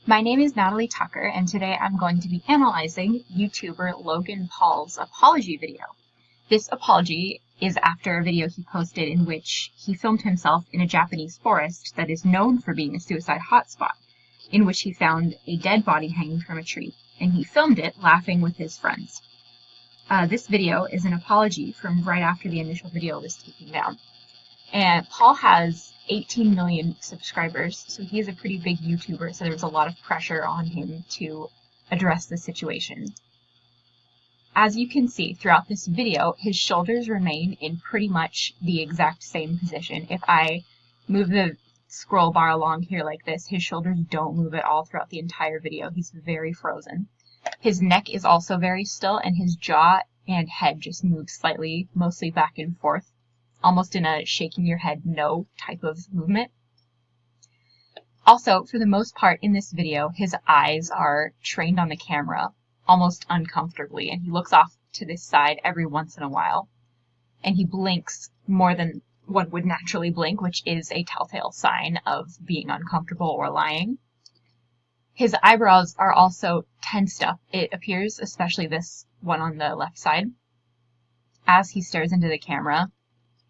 My name is Natalie Tucker, and today I'm going to be analyzing YouTuber Logan Paul's apology video. This apology is after a video he posted in which he filmed himself in a Japanese forest that is known for being a suicide hotspot, in which he found a dead body hanging from a tree, and he filmed it laughing with his friends. This video is an apology from right after the initial video was taken down. And Paul has 18 million subscribers, so he is a pretty big YouTuber, so there's a lot of pressure on him to address the situation. As you can see throughout this video, his shoulders remain in pretty much the exact same position. If I move the scroll bar along here like this, his shoulders don't move at all throughout the entire video. He's very frozen. His neck is also very still, and his jaw and head just move slightly, mostly back and forth, almost in a shaking your head no type of movement. Also, for the most part in this video, his eyes are trained on the camera almost uncomfortably, and he looks off to this side every once in a while. And he blinks more than one would naturally blink, which is a telltale sign of being uncomfortable or lying. His eyebrows are also tensed up, it appears, especially this one on the left side, as he stares into the camera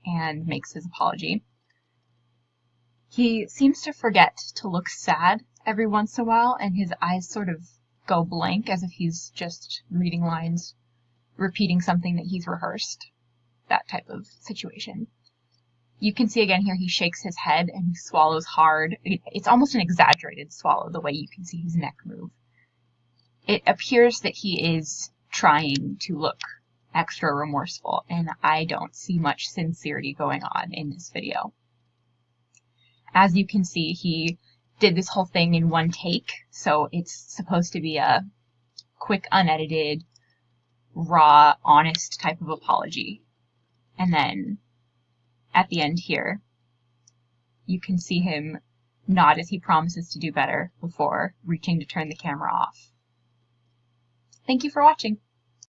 and makes his apology. He seems to forget to look sad every once in a while, and his eyes sort of go blank as if he's just reading lines, repeating something that he's rehearsed, that type of situation. You can see again here he shakes his head and he swallows hard. It's almost an exaggerated swallow, the way you can see his neck move. It appears that he is trying to look extra remorseful, and I don't see much sincerity going on in this video. As you can see, he did this whole thing in one take, so it's supposed to be a quick, unedited, raw, honest type of apology. And then at the end here, you can see him nod as he promises to do better before reaching to turn the camera off. Thank you for watching.